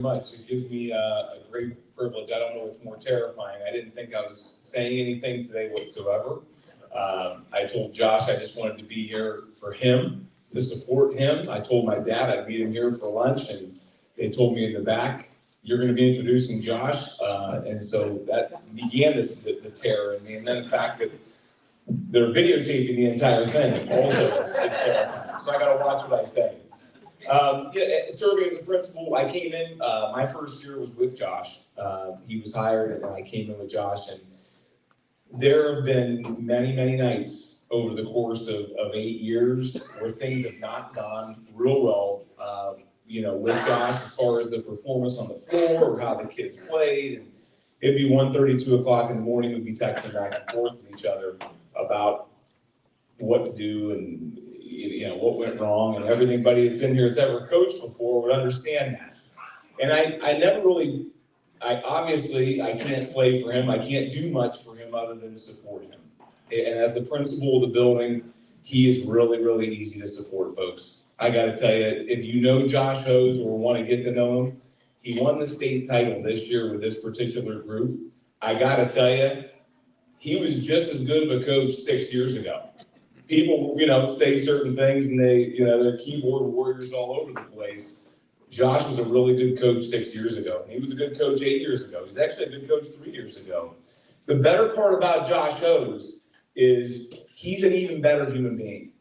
Much. It gives me a great privilege. I don't know what's more terrifying. I didn't think I was saying anything today whatsoever. I told Josh I just wanted to be here for him, to support him. I told my dad I'd meet him here for lunch, and they told me in the back, you're going to be introducing Josh. And so that began the terror in me. And then the fact that they're videotaping the entire thing also is terrifying. So I got to watch what I say. Serving as a principal, I came in, my first year was with Josh. He was hired and I came in with Josh, and there have been many, many nights over the course of 8 years where things have not gone real well, with Josh as far as the performance on the floor or how the kids played. And it'd be 1:30, 2 o'clock in the morning, we'd be texting back and forth with each other about what to do and what went wrong, and everybody that's in here that's ever coached before would understand that. And obviously I can't play for him. I can't do much for him other than support him. And as the principal of the building, he is really, really easy to support, folks. I got to tell you, if you know Josh Hose or want to get to know him, he won the state title this year with this particular group. I got to tell you, he was just as good of a coach 6 years ago. People, say certain things and they're keyboard warriors all over the place. Josh was a really good coach 6 years ago. He was a good coach 8 years ago. He's actually a good coach 3 years ago. The better part about Josh Hose is he's an even better human being.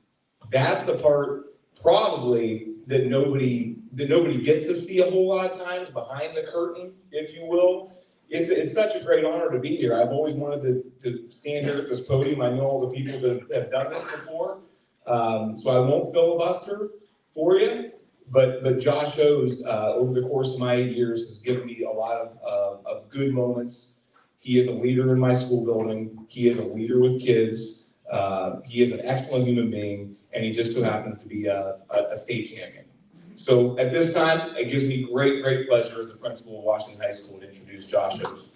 That's the part probably that nobody gets to see a whole lot of times behind the curtain, if you will. It's such a great honor to be here. I've always wanted to stand here at this podium. I know all the people that have done this before, so I won't filibuster for you. But Josh Hose, over the course of my 8 years, has given me a lot of good moments. He is a leader in my school building. He is a leader with kids. He is an excellent human being, and he just so happens to be a state champion. So at this time, it gives me great, great pleasure as the principal of Washington High School to introduce Josh Hose.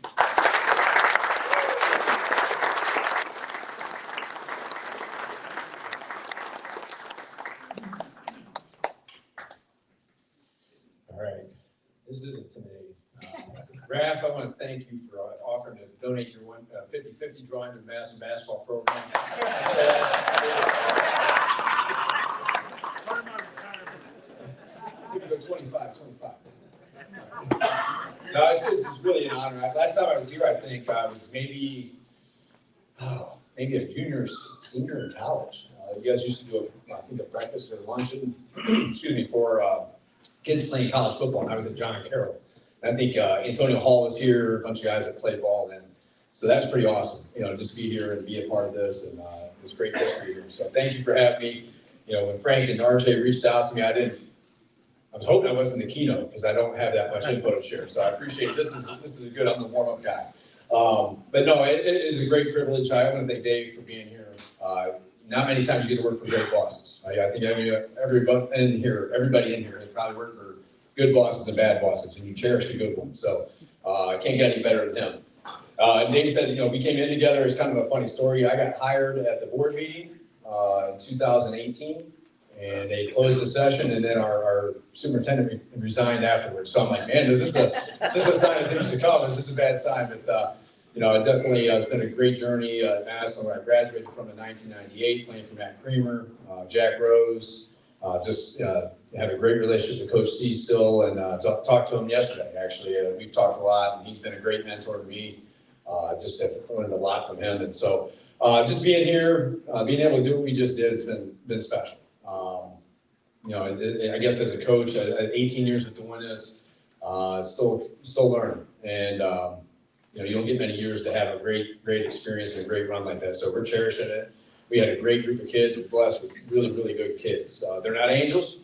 All right, this is intimidating. Raph, I want to thank you for offering to donate your 50-50 drawing to the Madison basketball program. Go 25. No, this is really an honor. Last time I was here, I think I was maybe a junior, senior in college. You guys used to do a breakfast or luncheon, for kids playing college football. And I was at John and Carroll. And I think Antonio Hall was here, a bunch of guys that played ball then. So that's pretty awesome, just to be here and be a part of this, and it's great history here. So thank you for having me. When Frank and RJ reached out to me, I was hoping I wasn't the keynote because I don't have that much info to share. So I appreciate it. This is good. I'm the warm-up guy. But no, it is a great privilege. I want to thank Dave for being here. Not many times you get to work for great bosses. I think everybody in here has probably worked for good bosses and bad bosses, and you cherish the good ones. So I can't get any better than him. Dave said, we came in together. It's kind of a funny story. I got hired at the board meeting in 2018. And they closed the session, and then our superintendent resigned afterwards. So I'm like, man, is this a sign of things to come? Is this a bad sign? But, it definitely has been a great journey at Madison, where I graduated from in 1998, playing for Matt Creamer, Jack Rose. Have a great relationship with Coach C still, and talked to him yesterday, actually. We've talked a lot, and he's been a great mentor to me. Just have learned a lot from him. And so just being here, being able to do what we just did has been special. I guess as a coach, at 18 years of doing this, still learning. And, you don't get many years to have a great experience and a great run like that. So we're cherishing it. We had a great group of kids. We're blessed with really, really good kids. They're not angels.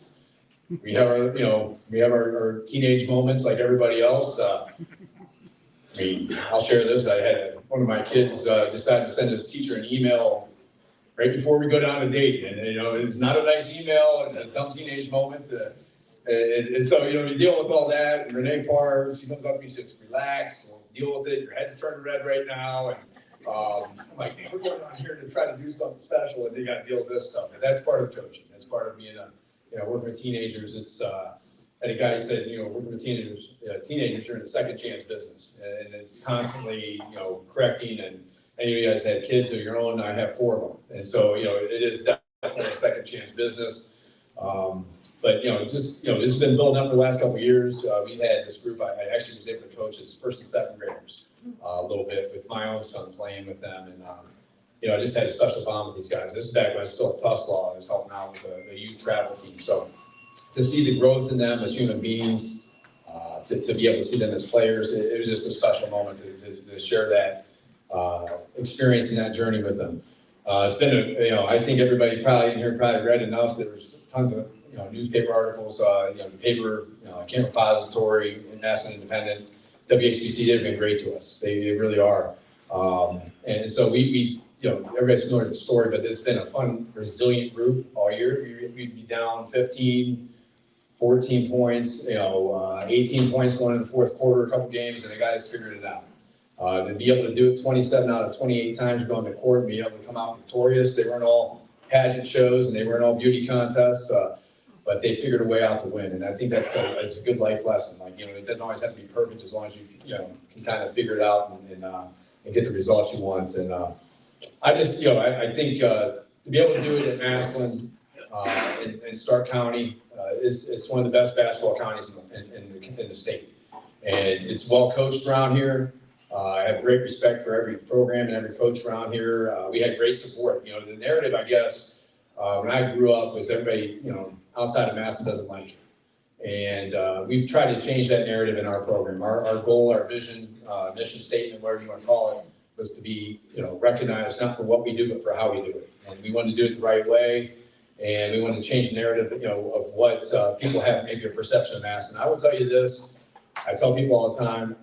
We have our teenage moments like everybody else. I'll share this. I had one of my kids decide to send his teacher an email right before we go down a date, and it's not a nice email. It's a dumb teenage moment, and so you deal with all that. And Renee Parr, she comes up to me and says, "Relax, we'll deal with it. Your head's turning red right now." And I'm like, "Man, we're going on here to try to do something special, and they got to deal with this stuff." And that's part of coaching. That's part of being working with teenagers. It's had a guy said, working with teenagers, you're in the second chance business, and it's constantly, correcting. And any of you guys had kids of your own? I have 4 of them, and so it is definitely a second chance business. But it's been building up for the last couple of years. We had this group. I actually was able to coach as first and second graders a little bit with my own son, playing with them, and I just had a special bond with these guys. This is back when I was still at Tuslaw. I was helping out with a youth travel team. So to see the growth in them as human beings, to be able to see them as players, it was just a special moment to share that experience and that journey with them. It's been I think everybody probably in here probably read enough. There was tons of newspaper articles, the paper, Camp Repository, National Independent, WHBC. They've been great to us. They really are. And so we everybody's familiar with the story, but it's been a fun, resilient group all year. We'd be down 15, 14 points, 18 points going in the fourth quarter, a couple games, and the guys figured it out. To be able to do it 27 out of 28 times going to court and be able to come out victorious. They weren't all pageant shows and they weren't all beauty contests, but they figured a way out to win. And I think that's a good life lesson. Like, it doesn't always have to be perfect as long as you can kind of figure it out and get the results you want. And I just, I think to be able to do it at Massillon in Stark County, it's one of the best basketball counties in the state. And it's well coached around here. I have great respect for every program and every coach around here. We had great support. The narrative, I guess, when I grew up was everybody, outside of Massillon doesn't like you. And we've tried to change that narrative in our program. Our goal, our vision, mission statement, whatever you want to call it, was to be, recognized not for what we do, but for how we do it. And we wanted to do it the right way. And we wanted to change the narrative, of what people have maybe a perception of Massillon. I will tell you this, I tell people all the time,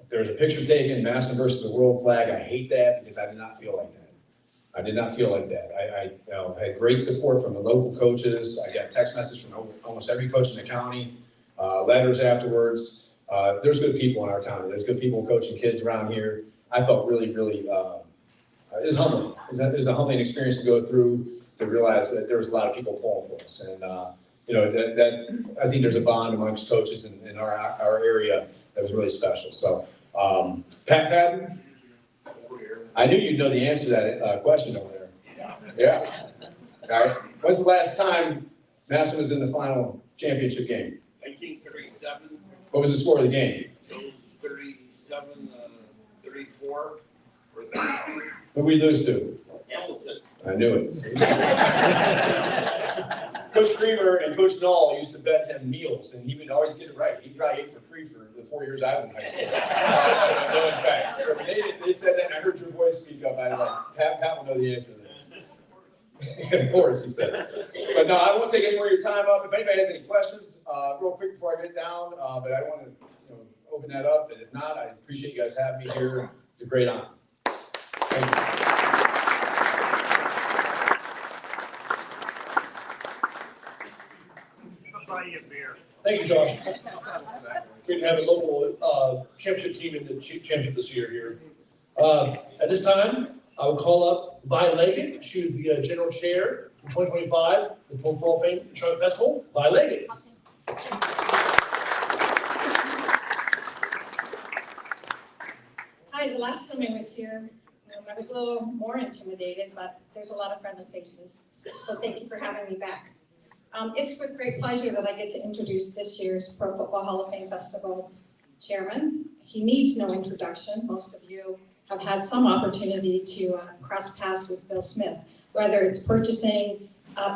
there's a picture taken, Massillon versus the world flag. I hate that because I did not feel like that. I did not feel like that. I had great support from the local coaches. I got text messages from almost every coach in the county, letters afterwards. There's good people in our county. There's good people coaching kids around here. I felt really, really, it was humbling. It was a humbling experience to go through, to realize that there was a lot of people pulling for us. And, that I think there's a bond amongst coaches in our area that was really special. So, Pat Patton, I knew you'd know the answer to that question over there. Yeah. All right. When's the last time Massillon was in the final championship game? 1937. What was the score of the game? 37-34 or 32. Who we lose to? Hamilton. I knew it. Coach Creamer and Coach Knoll used to bet him meals, and he would always get it right. He probably ate for free for the 4 years I was in high school. No, in fact. So when they said that, and I heard your voice speak up, I was like, Pat will know the answer to this. Of course, he said. But no, I won't take any more of your time up. If anybody has any questions, real quick before I get down, but I want to open that up. And if not, I appreciate you guys having me here. It's a great honor. Thank you. Thank you, Josh. Great to have a local championship team in the championship this year here. At this time, I will call up Vi Leggett. She is the general chair in 2025, the Football Fame Enshrinement Festival. Vi Leggett. Hi, the last time I was here, I was a little more intimidated, but there's a lot of friendly faces. So thank you for having me back. It's with great pleasure that I get to introduce this year's Pro Football Hall of Fame Festival chairman. He needs no introduction. Most of you have had some opportunity to cross paths with Bill Smith, whether it's purchasing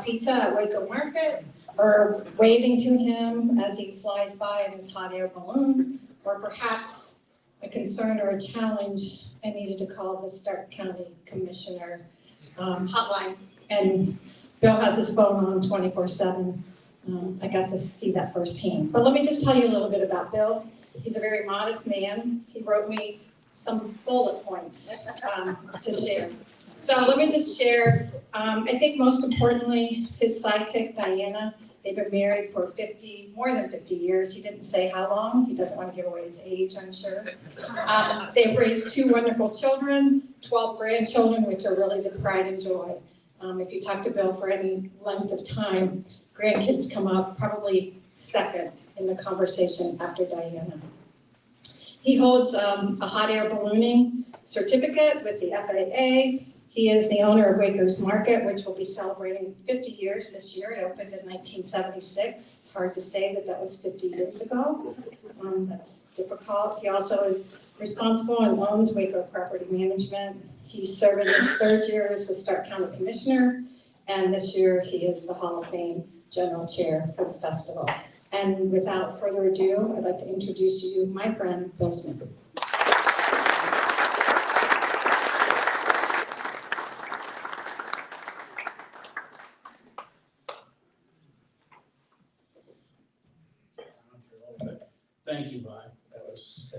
pizza at Waco Market or waving to him as he flies by in his hot air balloon, or perhaps a concern or a challenge I needed to call the Stark County Commissioner hotline. And Bill has his phone on 24/7. I got to see that firsthand. But let me just tell you a little bit about Bill. He's a very modest man. He wrote me some bullet points to share. So let me just share, I think most importantly, his sidekick, Diana, they've been married for more than 50 years. He didn't say how long. He doesn't want to give away his age, I'm sure. They've raised 2 wonderful children, 12 grandchildren, which are really the pride and joy. If you talk to Bill for any length of time, grandkids come up probably second in the conversation after Diana. He holds a hot air ballooning certificate with the FAA. He is the owner of Waker's Market, which will be celebrating 50 years this year. It opened in 1976. It's hard to say that that was 50 years ago. That's difficult. He also is responsible and owns Waker Property Management. He's serving his third year as the Stark County Commissioner, and this year he is the Hall of Fame General Chair for the festival. And without further ado, I'd like to introduce to you my friend, Bill Smith. Thank you, Vi. That was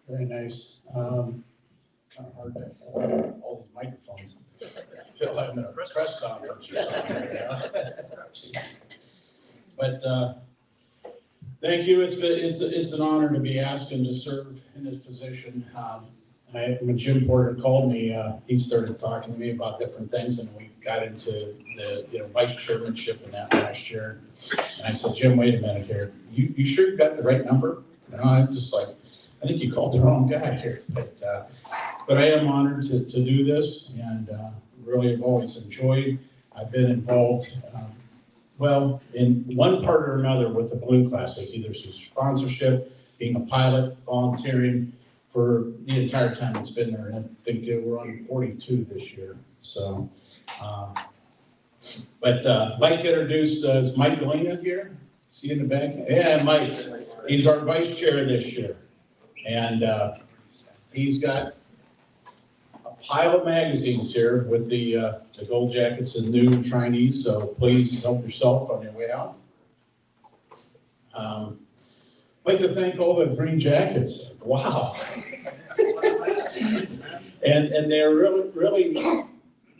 very nice. Kind of hard to hold all these microphones. I feel like I'm in a press conference or something. But thank you. It's an honor to be asked and to serve in this position. When Jim Porter called me, he started talking to me about different things, and we got into the vice chairmanship and that last year. And I said, Jim, wait a minute here. You sure you got the right number? I'm just like, I think you called the wrong guy here. But I am honored to do this, and really have always enjoyed. I've been involved, in one part or another with the Balloon Classic, either through sponsorship, being a pilot, volunteering for the entire time it's been there. And I think we're on 42 this year. So, I'd like to introduce, is Mike Galena here? See in the back? Yeah, Mike. He's our vice chair this year. And he's got a pile of magazines here with the Gold Jackets and new trainees, so please help yourself on your way out. I'd like to thank all the Green Jackets. Wow. and they're really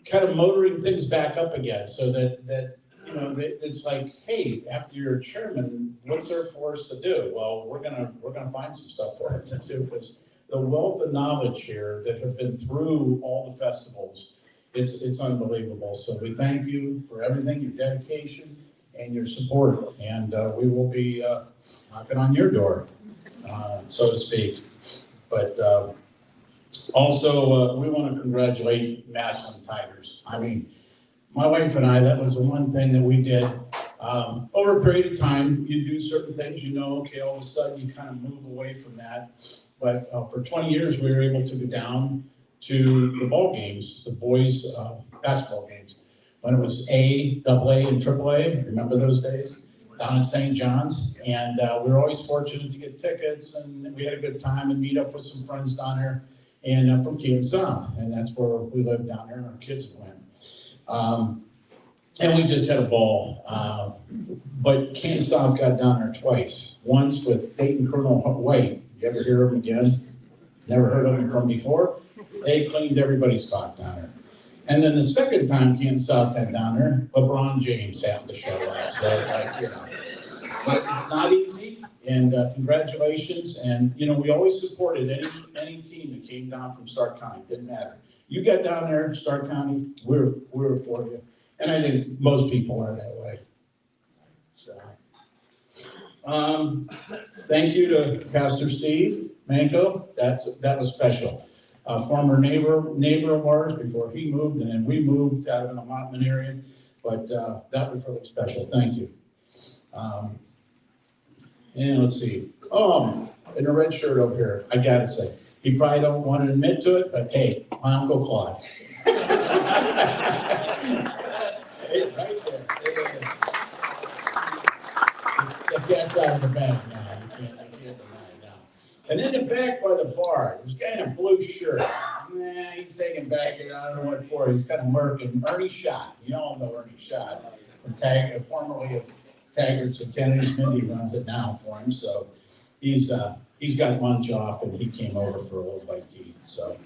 kind of motoring things back up again, so that it's like, hey, after you're chairman, what's there for us to do? Well, we're gonna find some stuff for it to do, because the wealth of knowledge here that have been through all the festivals, it's unbelievable. So we thank you for everything, your dedication and your support, and we will be knocking on your door, so to speak. But also, we want to congratulate Massillon Tigers. I mean, my wife and I, that was the one thing that we did. Over a period of time, you do certain things, okay, all of a sudden you kind of move away from that. But for 20 years, we were able to go down to the ball games, the boys' basketball games, when it was A, AA, and AAA. Remember those days? Down in St. John's. And we were always fortunate to get tickets, and we had a good time and meet up with some friends down there, and from Key and South. And that's where we lived down there, and our kids went. And we just had a ball. But Key and South got down there twice. Once with Dayton Colonel White. You ever hear of him again? Never heard of him from before? They cleaned everybody's stock down there. And then the second time Key and South got down there, LeBron James happened to show up. So it's like, but it's not easy. And congratulations. And we always supported any team that came down from Stark County. Didn't matter. You got down there, Stark County, we're for you. And I think most people are that way. So, thank you to Pastor Steve Manco. That was special. Former neighbor of ours before he moved, and then we moved out of an allotment area. But that was really special. Thank you. And let's see. Oh, in a red shirt over here, I gotta say, he probably don't want to admit to it, but hey, my Uncle Claude. Right there. The cat's out of the bag now. You can't deny it now. And in the back by the bar, this guy in a blue shirt. Nah, he's taking back here. I don't know what for. He's kind of murking. Ernie Schott. You all know Ernie Schott. Formerly of Taggart's and Kennedy's. Mindy runs it now for him. So he's got lunch off, and he came over for a little bite to eat. So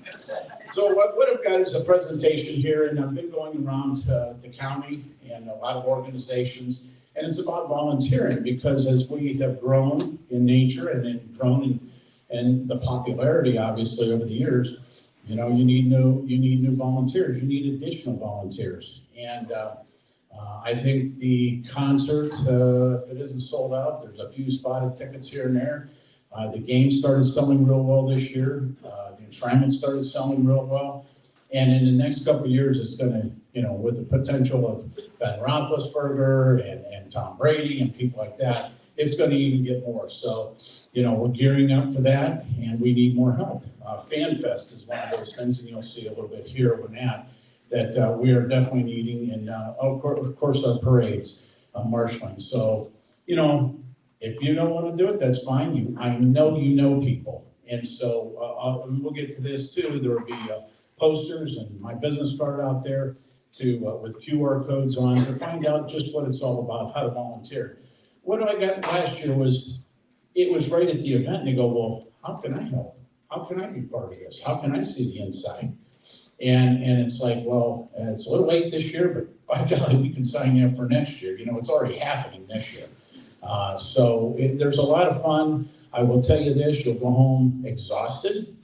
what I've got is a presentation here, and I've been going around the county and a lot of organizations, and it's about volunteering, because as we have grown in nature and grown in the popularity, obviously, over the years, you need new volunteers. You need additional volunteers. And I think the concert, if it isn't sold out, there's a few spotted tickets here and there. The game started selling real well this year. The enshrinement started selling real well. And in the next couple of years, it's gonna, with the potential of Ben Roethlisberger and Tom Brady and people like that, it's gonna even get more. So, we're gearing up for that and we need more help. Fan Fest is one of those things, and you'll see a little bit here when that we are definitely needing, and of course our parades, marshaling. So, if you don't want to do it, that's fine. I know people, and so we'll get to this too. There will be posters and my business card out there with QR codes on to find out just what it's all about, how to volunteer. What I got last year was right at the event, and they go, well, how can I help? How can I be part of this? How can I see the inside? And it's like, well, it's a little late this year, but by golly, we can sign you up for next year. It's already happening this year. There's a lot of fun. I will tell you this, you'll go home exhausted,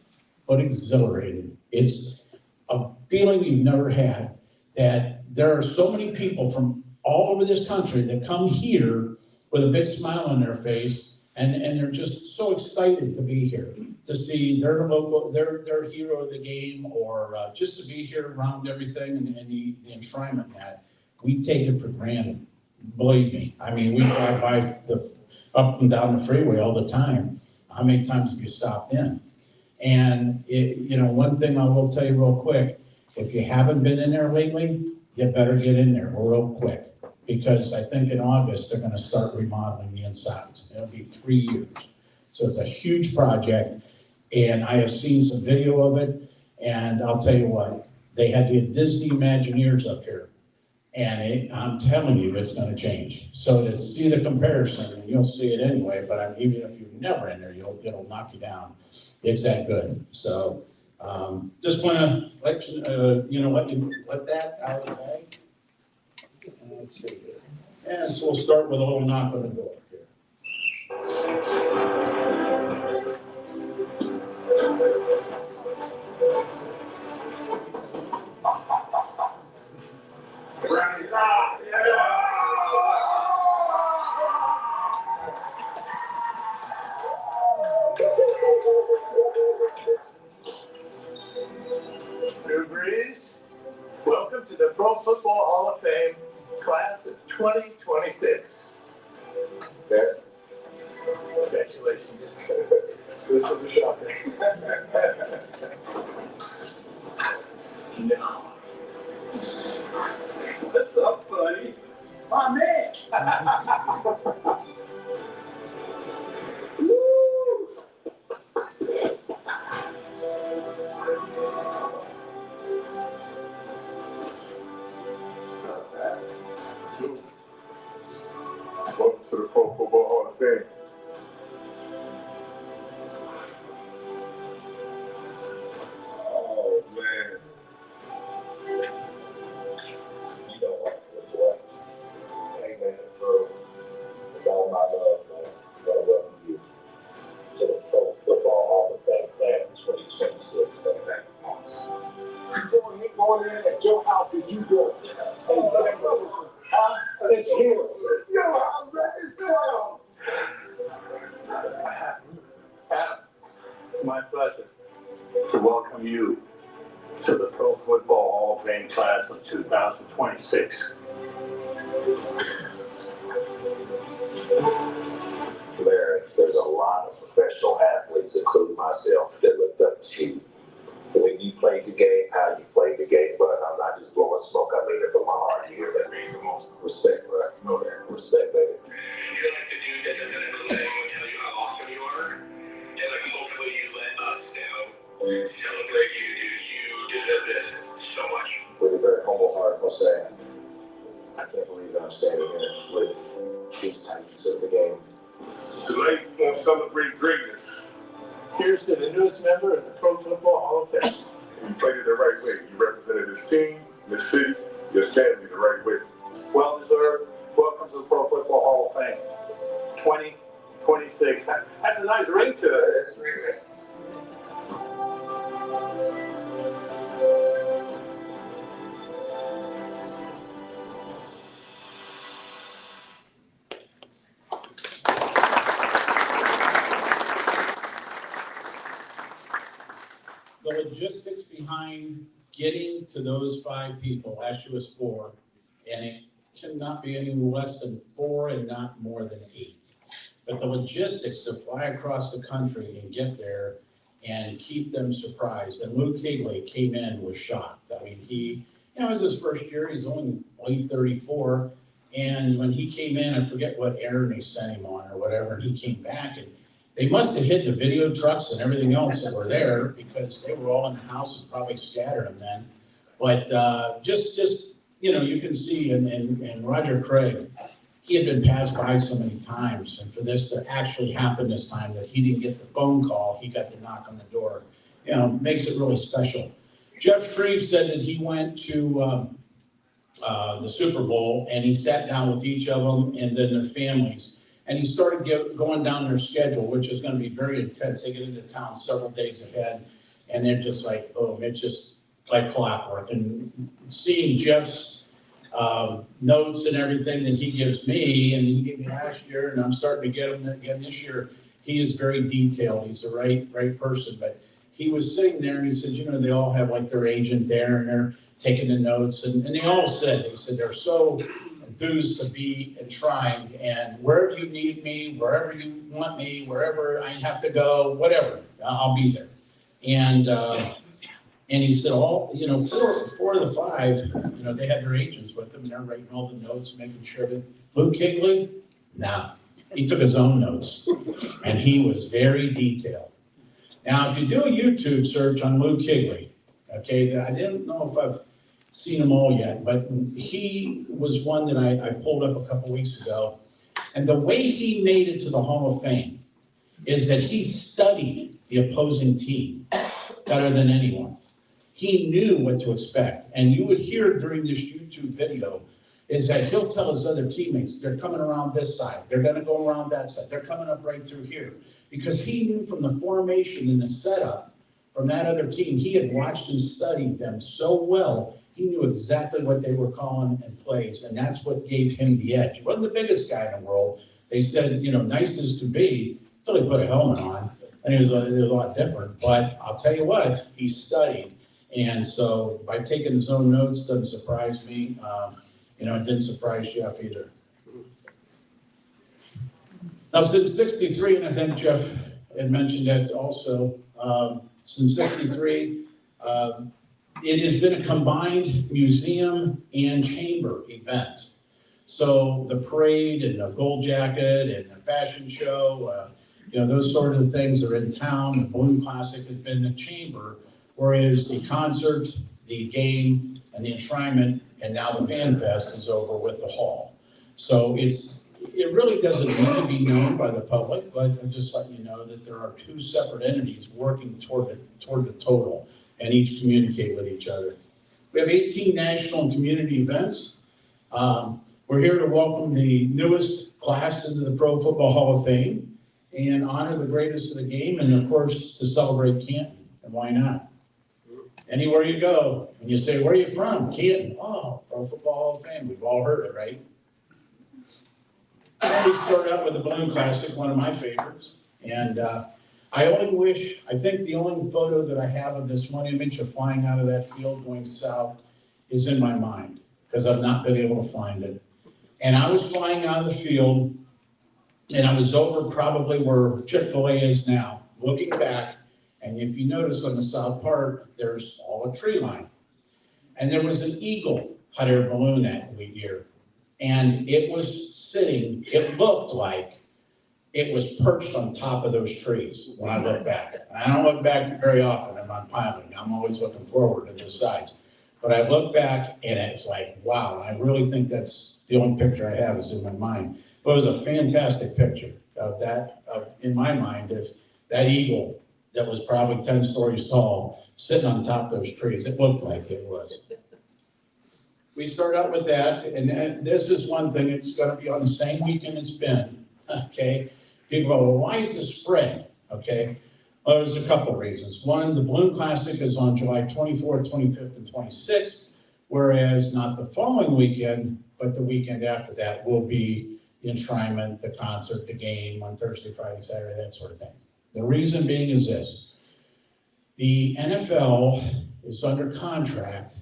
but exhilarated. It's a feeling you've never had, that there are so many people from all over this country that come here with a big smile on their face, and they're just so excited to be here, to see their hero of the game, or just to be here around everything and the enshrinement that we take it for granted. Believe me, I mean, we drive by up and down the freeway all the time. How many times have you stopped in? And one thing I will tell you real quick, if you haven't been in there lately, you better get in there real quick, because I think in August, they're gonna start remodeling the insides. It'll be 3 years. So it's a huge project, and I have seen some video of it, and I'll tell you what, they had the Disney Imagineers up here, and I'm telling you, it's gonna change. So to see the comparison, and you'll see it anyway, but even if you're never in there, it'll knock you down. It's that good. So just wanna let that out of the bag. Let's see here. And so we'll start with a little knock on the door here. Drew Brees, welcome to the Pro Football Hall of Fame class of 2026. Okay. Congratulations. This was a shocker. No. What's up, buddy? My man. Woo! Welcome to the Pro Football Hall of Fame. Oh, man. You know what? Hey, man, bro. With all my love, man, I welcome you to the Pro Football Hall of Fame class of 2026. Going in at your house, did you go? And let's hear it. Yo, I'm ready to go. It's my pleasure to welcome you to the Pro Football Hall of Fame class of 2026. Larry, there's a lot of professional athletes, including myself, that looked up to you. When you played the game, how you played the game, but I'm not just blowing smoke, I mean it from my heart. You hear that? Means the most respect, right? You know that. Respect, baby. You're like the dude that doesn't ever let anyone tell you how awesome you are. And like, hopefully you let us now celebrate you, dude. You deserve this so much. With a very humble heart, I'll say, I can't believe that I'm standing here with these titans of the game. Tonight, we're gonna celebrate greatness. Here's to the newest member of the Pro Football Hall of Fame. You played it the right way. You represented this team, this city, your family the right way. Well deserved. Welcome to the Pro Football Hall of Fame 2026. That's a nice ring to it. That's great. the logistics behind getting to those 5 people, last year was 4, and it cannot be any less than 4 and not more than 8. But the logistics to fly across the country and get there and keep them surprised. And Luke Kigley came in, was shocked. I mean, it was his first year, he's only, I believe, 34. And when he came in, I forget what errand they sent him on or whatever, and he came back and they must have hid the video trucks and everything else that were there because they were all in the house and probably scattered them then. But just you can see, and Roger Craig, he had been passed by so many times, and for this to actually happen this time, that he didn't get the phone call, he got the knock on the door, makes it really special. Jeff Shreve said that he went to the Super Bowl and he sat down with each of them and then their families. And he started going down their schedule, which is going to be very intense. They get into town several days ahead, and they're just like, boom, it's just like clockwork. And seeing Jeff's notes and everything that he gives me, and he gave me last year, and I'm starting to get him again this year, he is very detailed. He's the right person. But he was sitting there, and he said, they all have like their agent there, and they're taking the notes. And they all said, they're so enthused to be enshrined, and wherever you need me, wherever you want me, wherever I have to go, whatever, I'll be there. And he said, all, 4 of the 5, they had their agents with them, and they're writing all the notes, making sure that Luke Kigley, he took his own notes, and he was very detailed. Now, if you do a YouTube search on Luke Kigley, okay, I didn't know if I've seen them all yet, but he was one that I pulled up a couple weeks ago. And the way he made it to the Hall of Fame is that he studied the opposing team better than anyone. He knew what to expect. And you would hear during this YouTube video is that he'll tell his other teammates, they're coming around this side, they're gonna go around that side, they're coming up right through here. Because he knew from the formation and the setup from that other team, he had watched and studied them so well, he knew exactly what they were calling and plays, and that's what gave him the edge. He wasn't the biggest guy in the world. They said, nice as could be, until he put a helmet on, and it was a lot different. But I'll tell you what, he studied. And so by taking his own notes, doesn't surprise me. It didn't surprise Jeff either. Now, since '63, and I think Jeff had mentioned that also, since '63, it has been a combined museum and chamber event. So the parade and the gold jacket and the fashion show, those sort of things are in town. The Balloon Classic has been the chamber, whereas the concert, the game, and the enshrinement, and now the Fan Fest is over with the hall. So it really doesn't need to be known by the public, but I'm just letting you know that there are 2 separate entities working toward the total, and each communicate with each other. We have 18 national and community events. We're here to welcome the newest class into the Pro Football Hall of Fame and honor the greatest of the game, and of course, to celebrate Canton, and why not? Anywhere you go, and you say, where are you from? Canton. Oh, Pro Football Hall of Fame. We've all heard it, right? I always start out with the Balloon Classic, one of my favorites. And I think the only photo that I have of this one image of flying out of that field going south is in my mind, because I've not been able to find it. And I was flying out of the field, and I was over probably where Chick-fil-A is now, looking back. And if you notice on the south part, there's all a tree line. And there was an eagle hot air balloon that year. And it was sitting, it looked like it was perched on top of those trees when I look back. And I don't look back very often when I'm piloting. I'm always looking forward to the sides. But I look back and it's like, wow. And I really think that's the only picture I have is in my mind. But it was a fantastic picture of that, in my mind, is that eagle that was probably 10 stories tall, sitting on top of those trees. It looked like it was. We start out with that, and this is one thing, it's gonna be on the same weekend it's been, okay? People go, well, why is this spread, okay? Well, there's a couple of reasons. One, the Balloon Classic is on July 24th, 25th, and 26th, whereas not the following weekend, but the weekend after that will be the enshrinement, the concert, the game on Thursday, Friday, Saturday, that sort of thing. The reason being is this. The NFL is under contract,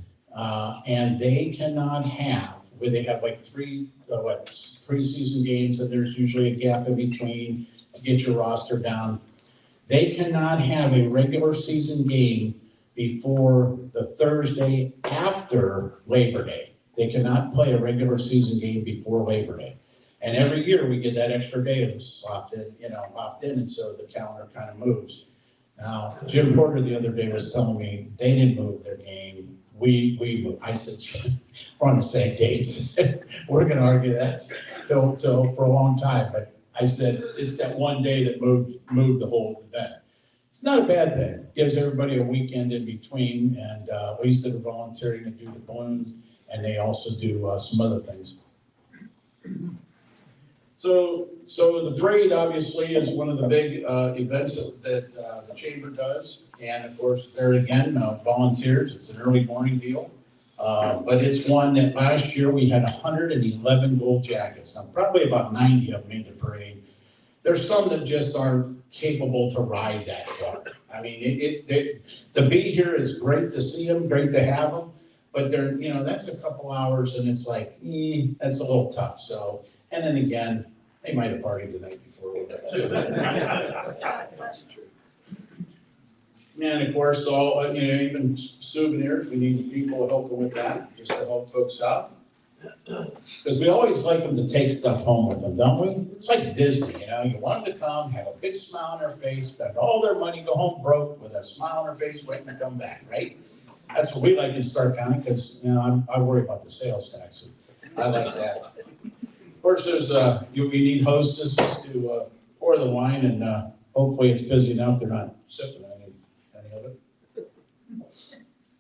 and they cannot have, where they have like three preseason games, and there's usually a gap in between to get your roster down. They cannot have a regular season game before the Thursday after Labor Day. They cannot play a regular season game before Labor Day. And every year we get that extra day that's opted in, and so the calendar kind of moves. Now, Jim Porter the other day was telling me they didn't move their game. We moved. I said, we're on the same date. We're gonna argue that till for a long time. But I said, it's that one day that moved the whole event. It's not a bad thing. Gives everybody a weekend in between, and at least they're volunteering to do the balloons, and they also do some other things. So the parade obviously is one of the big events that the chamber does, and of course there again volunteers. It's an early morning deal, but it's one that last year we had 111 gold jackets. Now probably about 90 of them made the parade. There's some that just aren't capable to ride that far. I mean, to be here is great to see them, great to have them, but they're that's a couple hours, and it's like that's a little tough. So. And then again, they might have partied the night before. That's true. And of course, all even souvenirs. We need people helping with that, just to help folks out. Because we always like them to take stuff home with them, don't we? It's like Disney, You want them to come, have a big smile on their face, spend all their money, go home broke with a smile on their face, waiting to come back, right? That's what we like in Stark County, because I worry about the sales tax. I like that. Of course, there's we need hostesses to pour the wine, and hopefully it's busy enough they're not sipping any of it.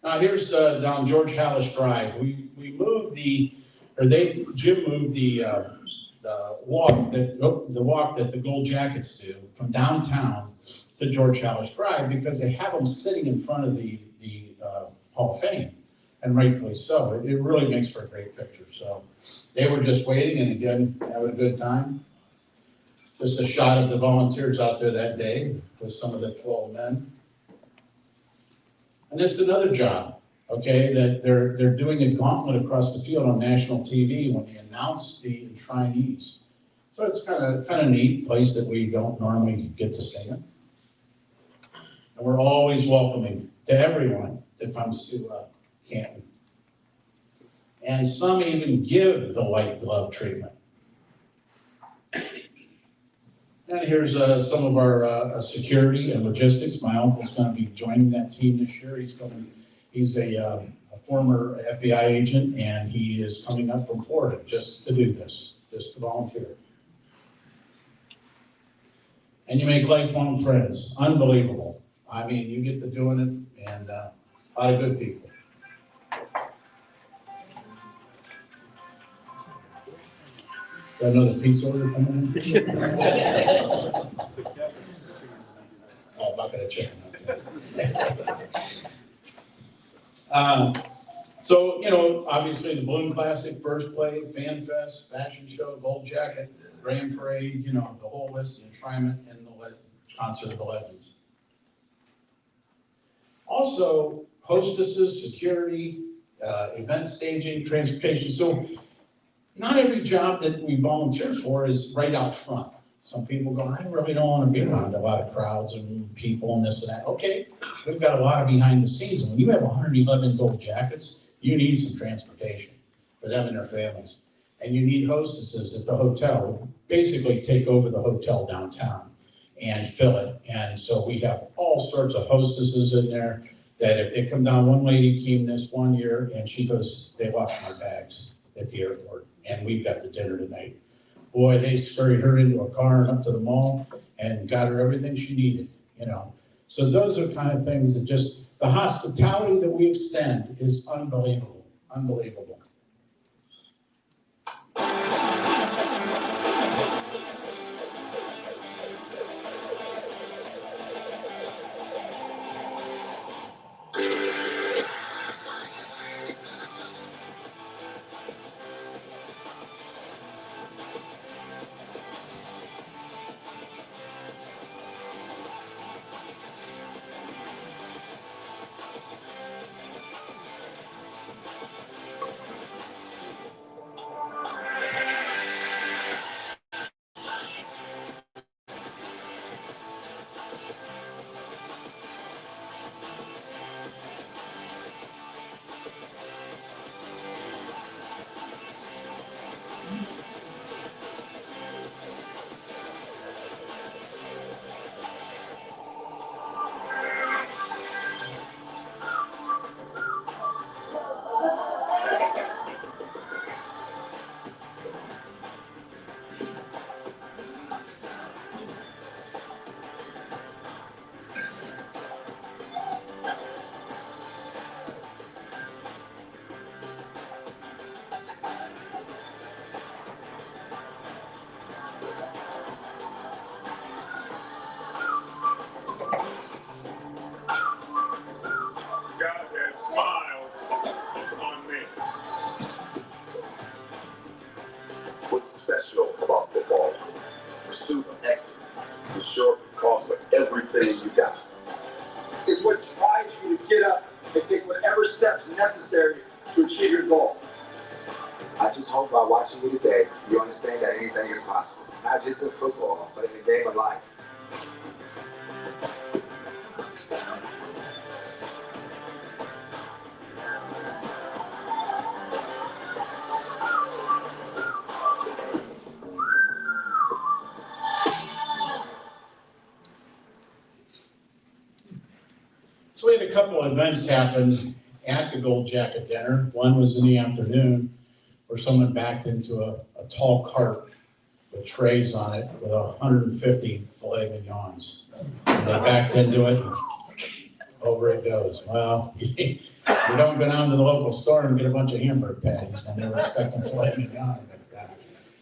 Now here's down George Hallish Drive. We moved Jim moved the walk that the Gold Jackets do from downtown to George Hallish Drive, because they have them sitting in front of the Hall of Fame, and rightfully so. It really makes for a great picture. So. They were just waiting, and again, having a good time. Just a shot of the volunteers out there that day with some of the 12 men. And it's another job, okay, that they're doing a gauntlet across the field on national TV when they announce the enshrinees. So it's kind of neat, place that we don't normally get to stay in. And we're always welcoming to everyone that comes to Canton. And some even give the white glove treatment. And here's some of our security and logistics. My uncle's going to be joining that team this year. He's a former FBI agent, and he is coming up from Florida just to do this, just to volunteer. And you make lifelong friends. Unbelievable. I mean, you get to doing it, and a lot of good people. Got another pizza order coming in? Oh, I'm not gonna check. So, obviously the Balloon Classic, First Play, Fan Fest, Fashion Show, Gold Jacket, Grand Parade, the whole list, the Enshrinement, and the Concert of the Legends. Also, hostesses, security, event staging, transportation. So not every job that we volunteer for is right out front. Some people go, I really don't want to be around a lot of crowds and people and this and that. Okay, we've got a lot of behind the scenes. And when you have 111 gold jackets, you need some transportation for them and their families. And you need hostesses at the hotel, basically take over the hotel downtown and fill it. And so we have all sorts of hostesses in there that if they come down, one lady came this one year and she goes, they lost my bags at the airport, and we've got the dinner tonight. Boy, they scurried her into a car and up to the mall and got her everything she needed, So those are kind of things that just, the hospitality that we extend is unbelievable, unbelievable. So we had a couple of events happen at the Gold Jacket dinner. One was in the afternoon where someone backed into a tall cart with trays on it with 150 filet mignons. And they backed into it, and over it goes. Well, you don't go down to the local store and get a bunch of hamburger patties when they were expecting filet mignon.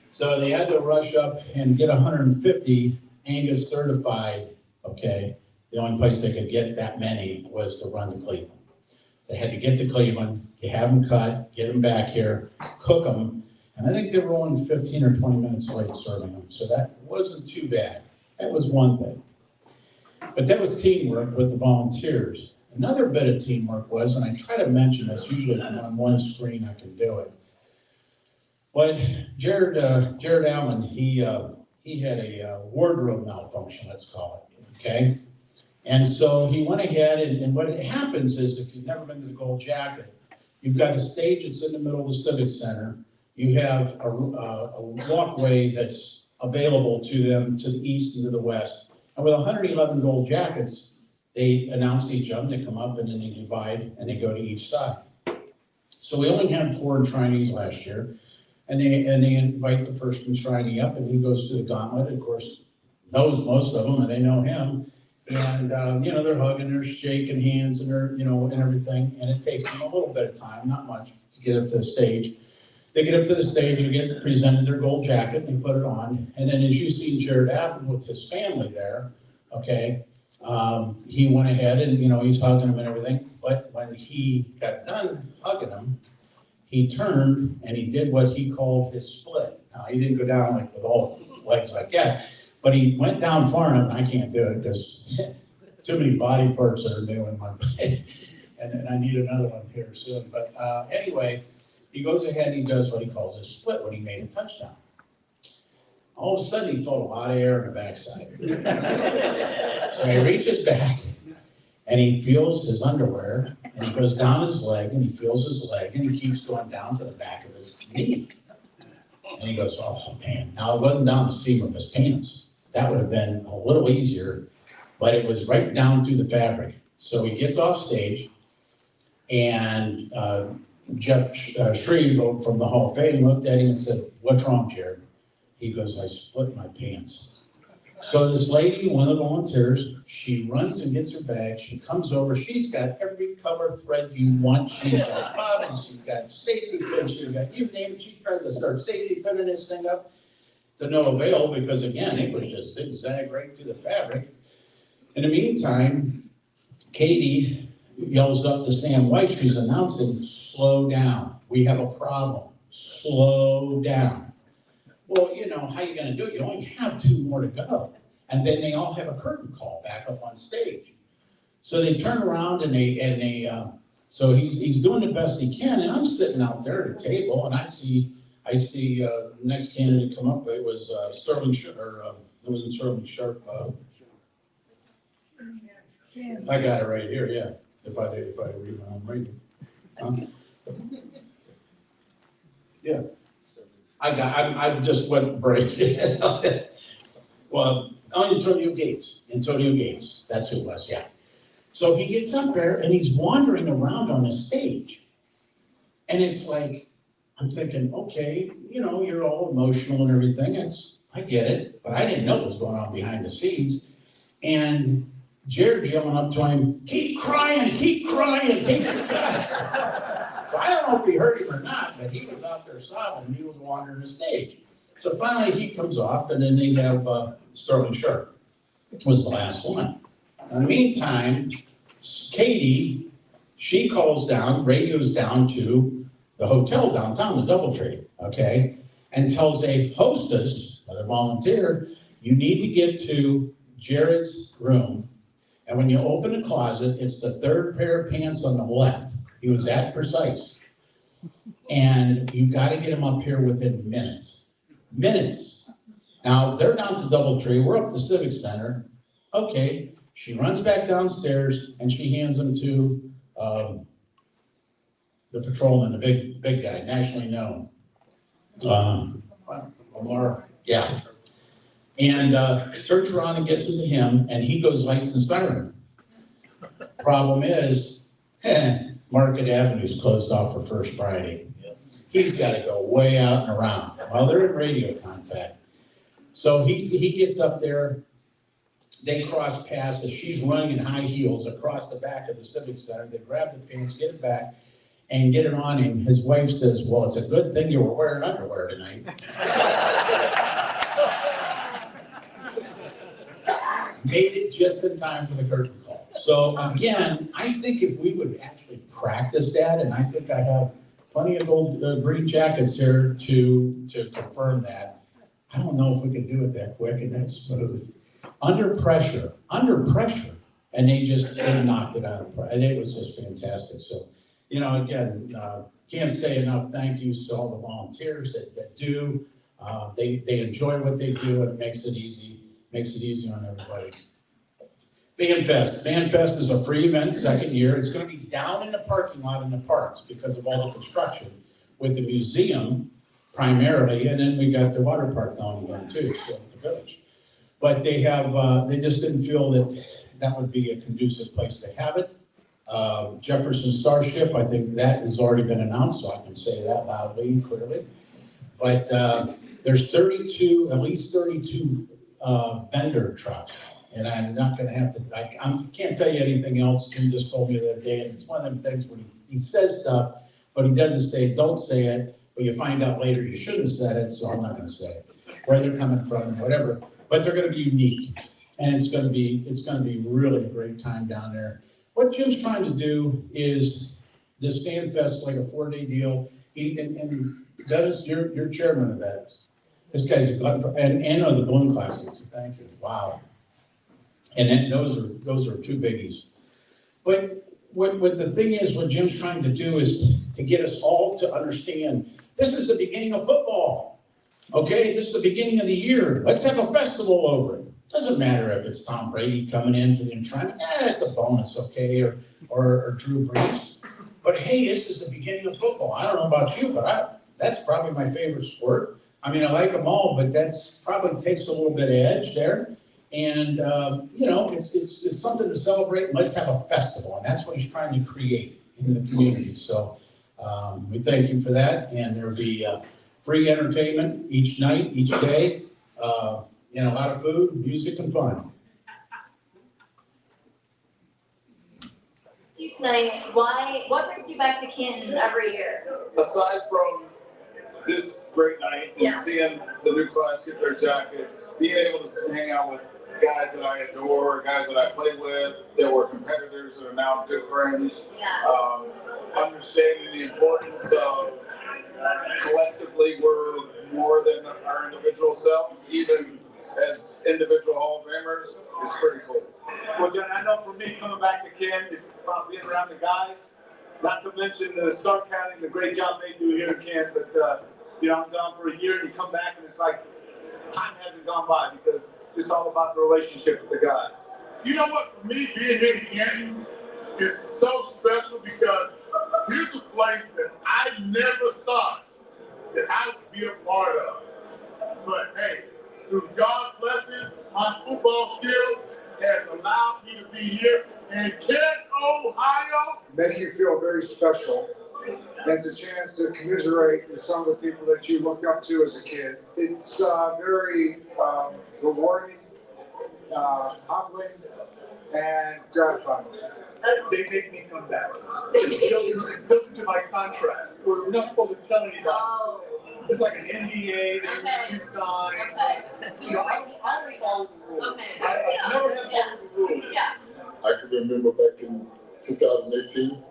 So they had to rush up and get 150 Angus certified, okay? The only place they could get that many was to run to Cleveland. They had to get to Cleveland, they have them cut, get them back here, cook them, and I think they were only 15 or 20 minutes late serving them, so that wasn't too bad. That was one thing. But that was teamwork with the volunteers. Another bit of teamwork was, and I try to mention this, usually on one screen I can do it, but Jared Allen, he had a wardrobe malfunction, let's call it, okay? And so he went ahead, and what happens is, if you've never been to the Gold Jacket, you've got a stage that's in the middle of the Civic Center. You have a walkway that's available to them to the east and to the west. And with 111 Gold Jackets, they announce each of them, they come up and then they divide and they go to each side. So we only had 4 enshrinees last year. And they invite the first enshrinee up, and he goes through the gauntlet, of course, knows most of them, and they know him. And, they're hugging, they're shaking hands, and they're, and everything. And it takes them a little bit of time, not much, to get up to the stage. They get up to the stage, you get presented their gold jacket, and they put it on. And then as you see Jared Allen with his family there, okay, he went ahead and, he's hugging them and everything. But when he got done hugging them, he turned and he did what he called his split. Now, he didn't go down like with all legs like that, but he went down far enough, and I can't do it because too many body parts that are new in my body, and I need another one here soon. But anyway, he goes ahead and he does what he calls a split when he made a touchdown. All of a sudden, he felt a lot of air in the backside. So he reaches back, and he feels his underwear, and he goes down his leg, and he feels his leg, and he keeps going down to the back of his knee. And he goes, oh man, now it wasn't down the seam of his pants. That would have been a little easier, but it was right down through the fabric. So he gets off stage, and Jeff Shreve from the Hall of Fame looked at him and said, what's wrong, Jared? He goes, I split my pants. So this lady, one of the volunteers, she runs and gets her bag. She comes over. She's got every cover thread you want. She's got bobbins. She's got safety pins. She's got, you name it. She's trying to start safety pinning this thing up to no avail because, again, it was just zigzag right through the fabric. In the meantime, Katie yells up to Sam White. She's announcing, slow down. We have a problem. Slow down. Well, how are you going to do it? You only have 2 more to go. And then they all have a curtain call back up on stage. So they turn around so he's doing the best he can. And I'm sitting out there at a table and I see the next candidate come up. It was Sterling Sharp, it wasn't Sterling Sharp. I got it right here, yeah. If I read my own reading. Yeah. I just went break. Well, Antonio Gates, that's who it was, yeah. So he gets up there and he's wandering around on the stage. And it's like, I'm thinking, okay, you're all emotional and everything. I get it, but I didn't know what was going on behind the scenes. And Jared's yelling up to him, keep crying, take your time. So I don't know if he heard him or not, but he was out there sobbing and he was wandering the stage. So finally he comes off and then they have Sterling Sharp was the last one. In the meantime, Katie, she calls down, radios down to the hotel downtown, the Doubletree, okay, and tells a hostess, another volunteer, you need to get to Jared's room. And when you open the closet, it's the 3rd pair of pants on the left. He was that precise. And you got to get him up here within minutes. Minutes. Now, they're down to Doubletree. We're up to Civic Center. Okay. She runs back downstairs, and she hands him to the patrolman, the big guy, nationally known. Lamar, yeah. And turns around and gets him to him, and he goes lights and siren. Problem is, Market Avenue's closed off for First Friday. He's got to go way out and around. Well, they're in radio contact. So he gets up there, they cross paths as she's running in high heels across the back of the Civic Center. They grab the pants, get it back, and get it on him. His wife says, well, it's a good thing you were wearing underwear tonight. Made it just in time for the curtain call. So again, I think if we would actually practice that, and I think I have plenty of old green jackets here to confirm that. I don't know if we can do it that quick and that smooth. Under pressure, and they knocked it out. And it was just fantastic. So, you know, again, can't say enough thank yous to all the volunteers that do. They enjoy what they do, and it makes it easy on everybody. Fan Fest is a free event, second year. It's going to be down in the parking lot in the parks because of all the construction with the museum primarily, and then we got the water park going again too, so the village. But they just didn't feel that would be a conducive place to have it. Jefferson Starship, I think that has already been announced, so I can say that loudly and clearly. But there's at least 32 vendor trucks. And I'm not gonna have to, I can't tell you anything else. Jim just told me the other day, and it's one of them things where he says stuff, but he doesn't say, don't say it, but you find out later you shouldn't have said it, so I'm not gonna say it. Where they're coming from and whatever, but they're gonna be unique. And it's gonna be really a great time down there. What Jim's trying to do is, this Fan Fest is like a 4-day deal. And Dennis, you're chairman of that. This guy's a glutton for, and of the balloon classes. Thank you, wow. And then those are two biggies. But what the thing is, what Jim's trying to do is to get us all to understand, this is the beginning of football, okay? This is the beginning of the year. Let's have a festival over it. Doesn't matter if it's Tom Brady coming in for the enshrinement, it's a bonus, okay? Or Drew Brees. But hey, this is the beginning of football. I don't know about you, but that's probably my favorite sport. I mean, I like them all, but that's probably takes a little bit of edge there. And, you know, it's something to celebrate. Let's have a festival. And that's what he's trying to create in the community. So we thank you for that. And there'll be free entertainment each night, each day. And a lot of food, music, and fun. Tonight, what brings you back to Canton every year? Aside from this great night and seeing the new class get their jackets, being able to hang out with guys that I adore, guys that I played with, that were competitors that are now good friends, understanding the importance of collectively we're more than our individual selves, even as individual Hall of Famers, is pretty cool. Well, John, I know for me, coming back to Ken, it's about being around the guys. Not to mention the Stark County, the great job they do here in Ken, but you know, I'm gone for a year and you come back and it's like time hasn't gone by because it's all about the relationship with the guys. You know what, for me, being here in Canton is so special because here's a place that I never thought that I would be a part of. But hey, through God's blessing, my football skills has allowed me to be here in Canton, Ohio. Make you feel very special. And it's a chance to commiserate with some of the people that you looked up to as a kid. It's very rewarding, humbling, and gratifying. They make me come back. It's built into my contract. We're not supposed to tell anybody. Oh. It's like an NDA that you sign. So You know, I don't follow the rules. Okay. I never have followed the rules. Yeah. I can remember back in 2018,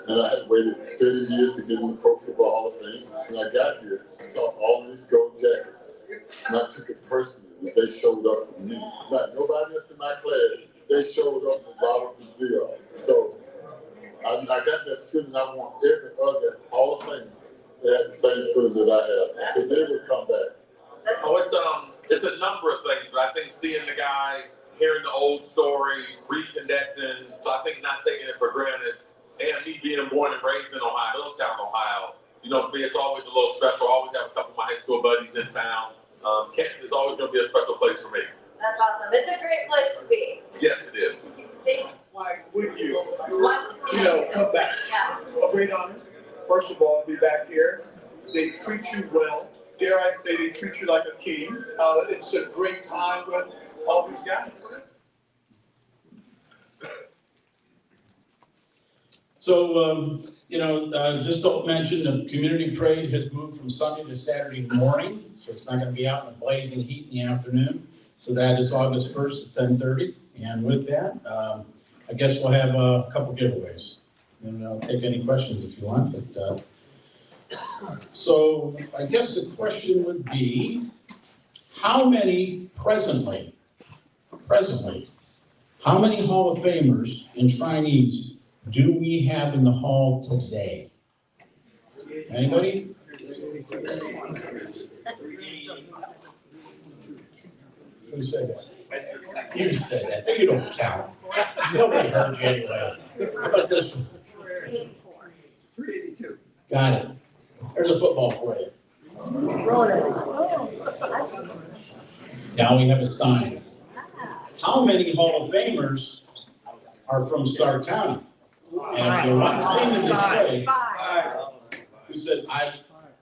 and I had waited 30 years to get in the Pro Football Hall of Fame. When I got here, I saw all these gold jackets, and I took it personally that they showed up for me. Not nobody else in my class, they showed up for Robert Brazil. So I got that feeling I want every other Hall of Fame to have the same feeling that I have. So they will come back. Oh, it's a number of things, but I think seeing the guys, hearing the old stories, reconnecting, so I think not taking it for granted, and me being born and raised in Ohio, Middletown, Ohio, you know, for me, it's always a little special. I always have a couple of my high school buddies in town. Canton is always going to be a special place for me. That's awesome. It's a great place to be. Yes, it is. Thank you. flag with you, Why wouldn't we? you know, come back. Yeah. A great honor, first of all, to be back here. They treat you well. Dare I say, they treat you like a king. It's a great time with all these guys. So, just don't mention the community parade has moved from Sunday to Saturday morning, so it's not gonna be out in the blazing heat in the afternoon. So that is August 1st at 10:30. And with that, I guess we'll have a couple giveaways. And I'll take any questions if you want, but, so I guess the question would be, how many presently, how many Hall of Famers and trainees do we have in the hall today? Anybody? Who said that? You said that. You don't count. Nobody heard you anyway. How about this one? 382. Got it. There's a football for you. Now we have a sign. How many Hall of Famers are from Stark County? And if you want to see the display, who said I?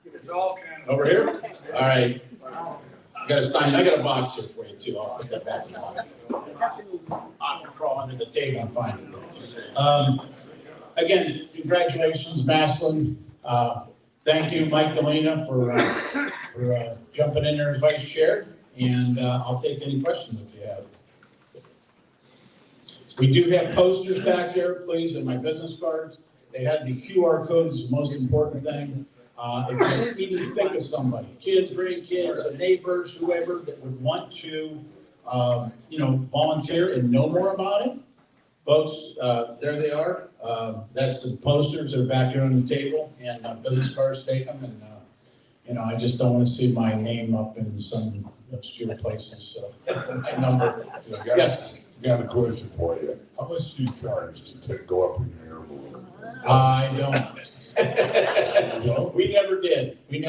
It's all kind Over here? All right. I got a sign. I got a box here for you too. I'll put that back in the box. I'll crawl under the table and find it. Again, congratulations, Maslin. Thank you, Mike Galena, for jumping in there as vice chair. And I'll take any questions if you have. We do have posters back there, please, and my business cards. They have the QR code is the most important thing. If you even think of somebody, kids, grandkids, neighbors, whoever that would want to, volunteer and know more about it, folks, there they are. That's the posters that are back here on the table, and business cards take them. And I just don't want to see my name up in some obscure places. So my number. Yes. Got a question for you. How much do you charge to go up in your air balloon? I don't. We never did. And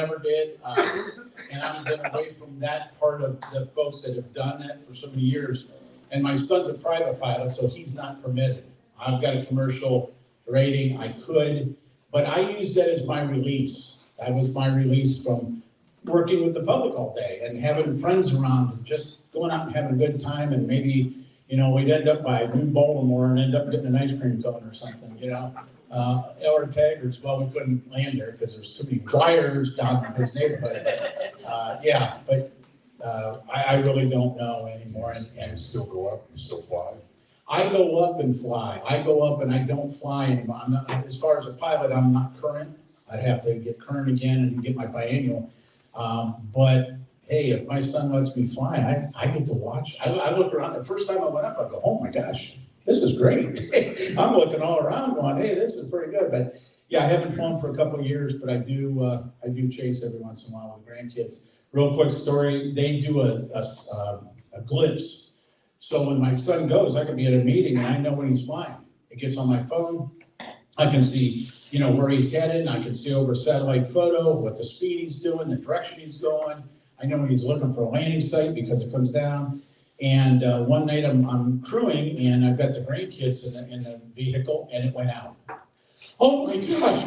I've been away from that part of the folks that have done that for so many years. And my son's a private pilot, so he's not permitted. I've got a commercial rating. I could, but I use that as my release. That was my release from working with the public all day and having friends around and just going out and having a good time. And maybe, we'd end up by New Baltimore and end up getting an ice cream cone or something, or Taggers. Well, we couldn't land there because there's too many flyers down in his neighborhood. I really don't know anymore. And You still go up, you still fly? I go up and fly. I go up and I don't fly anymore. I'm not, as far as a pilot, I'm not current. I'd have to get current again and get my biannual. But hey, if my son lets me fly, I get to watch. I look around. The first time I went up, I go, oh my gosh, this is great. I'm looking all around going, hey, this is pretty good. But yeah, I haven't flown for a couple of years, but I do chase every once in a while with grandkids. Real quick story, they do a glimpse. So when my son goes, I can be at a meeting and I know when he's flying. It gets on my phone. I can see, where he's headed, and I can see over a satellite photo what the speed he's doing, the direction he's going. I know when he's looking for a landing site because it comes down. And one night I'm crewing and I've got the grandkids in the vehicle and it went out. Oh my gosh.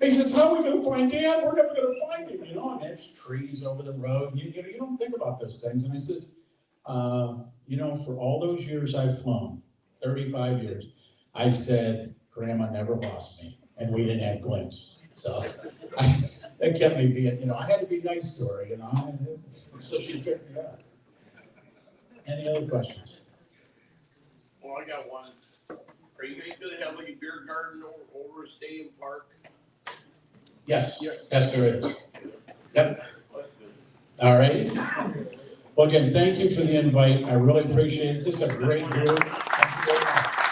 He says, how are we gonna find Dad? We're never gonna find him, and there's trees over the road. You don't think about those things. And I said, for all those years I've flown, 35 years, I said, Grandma never lost me. And we didn't have glimpse. So that kept me being, I had to be nice to her, so she picked me up. Any other questions? Well, I got one. Are you guys gonna have like a beer garden over Stadium Park? Yes, yes there is. Yep. All right. Well, again, thank you for the invite. I really appreciate it. This is a great group. Thank you very much.